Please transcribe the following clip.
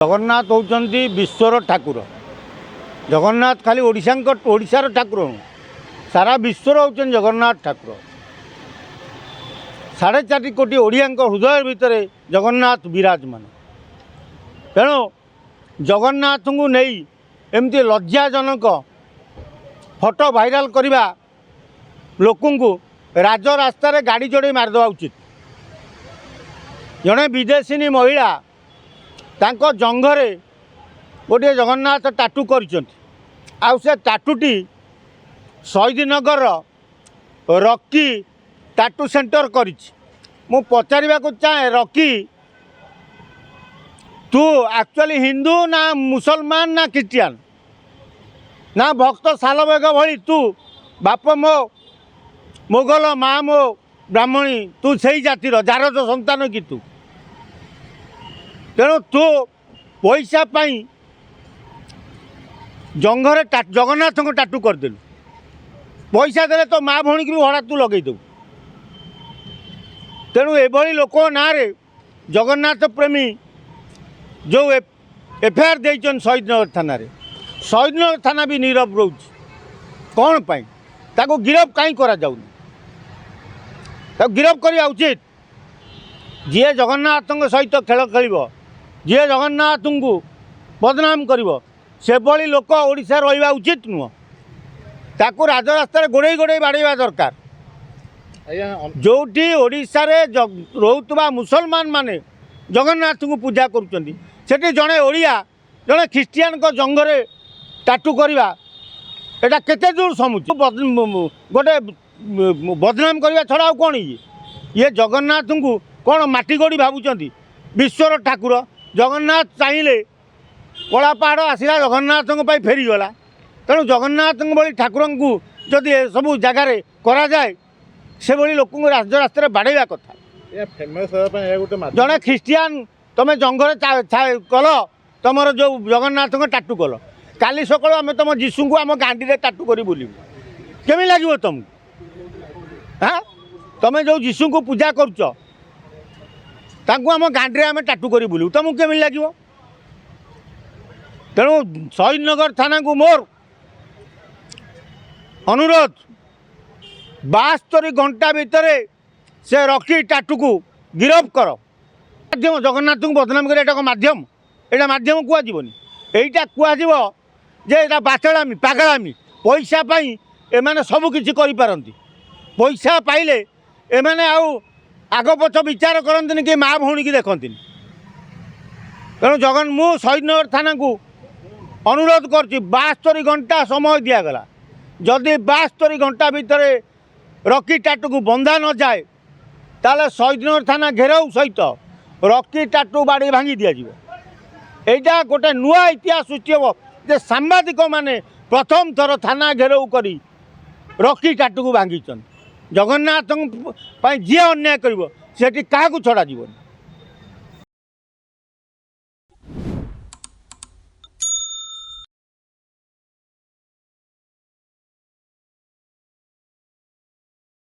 जगन्नाथ होउचंती विश्वर ठाकुर। जगन्नाथ खाली ओडिशार ठाकुर सारा विश्वर होउचन जगन्नाथ ठाकुर। 4.5 कोटी ओडिया हृदय भितर जगन्नाथ विराजमान। तेणु जगन्नाथ को नहीं एमती लज्जाजनक फोटो भाइराल करवा लोक राजरास्तार गाड़ी जोड़े मारिदेवा उचित। जड़े विदेशी महिला तांको जंघरे गोटे जगन्नाथ टाटू कर टाटूटी शहीदनगर रॉकी टाटू सेंटर कर पचार चाहे रॉकी तू एक्चुअली हिंदू ना मुसलमान ना क्रिश्चियन ना भक्त सालबेग भली तू बाप मो मोगल माँ मो ब्राह्मणी तू सही जातिर जारज संतान कि तू तेणु तू पैसा पाई जंघरे जगन्नाथ को टाटू करदेलु। पैसा देले तो माँ भौणी की भी भड़ा तू लगे दू। तेणु एभली लोक ना जगन्नाथ प्रेमी जो एफआईआर देइछन शहीदनगर थाना रे, शहीदनगर थाना भी नीरव रोच कौन पाई ताको गिरफ कहीं करा जाउनी। ताको गिरफ करिया उचित। जी जगन्नाथ सहित खेल खेल जी जगन्नाथ को बदनाम कर से भली लोक ओडिशा रहिबा उचित नुह। ताको राजरास्तार गोड़े गोड़े बाड़ेवा दरकार। जोटी ओडिशा रे रोहुतबा मुसलमान माने जगन्नाथ को पूजा करुचंदी सेठी जड़े ओडिया जड़े ख्रीस्टियान को जंगरे टाटू करवा एटा केते दूर समुचित। गोटे बदनाम करवा छड़ा कौन ये जगन्नाथ को कौन माटी गोड़ी भावुंट विश्वर ठाकुर। जगन्नाथ चाहिए कला पहाड़ आसला जगन्नाथ फेरीगला। तेणु जगन्नाथ भली ठाकुर को जदि सब जगार करा जाए से भली लोक राजरास्तार बाड़ेवा कथा। जड़े ख्रीस्टियान तुम जंगल कल तुम जो जगन्नाथ टाटू कल काली सकाल आम तुम जीशु को आम गांडी टाटू कर बुलू केमी लगे तुमको। हाँ तुम जो जीशु को पूजा करुच आम गांडी आम टाटू कर बुलू तुमको केमी लगे। तेणु शहीदनगर थाना को मोर अनुरोध 72 घंटा भितर से रॉकी टाटू को गिरफ कर। माध्यम जगन्नाथ को बदनाम कर माध्यम एटा माध्यम कहनी यहीटा कह बाचड़ामी पागड़ामी पैसा पाई एमाने सब किछि करि पारंती। पैसा पाइले एमाने आग पछ विचार करंतिनी कि माँ भौणी की देखती। तेणु जगन मु शहीदनगर थाना को अनुरोध कर 72 घंटा समय दिगला। जदि 72 घंटा भितर रॉकी टाटू को बंधा न जाए ताले शहीदनगर थाना घेराव सहित रॉकी टाटू बाड़ी भांगी दिज्व। एटा गोटे नुआ इतिहास सृष्टि हम जे सांबादिक माने प्रथम थर थाना घेराव करी रॉकी टाटू को भांगी। जगन्नाथ जी अन्याय कर क्या छड़ा जीवन।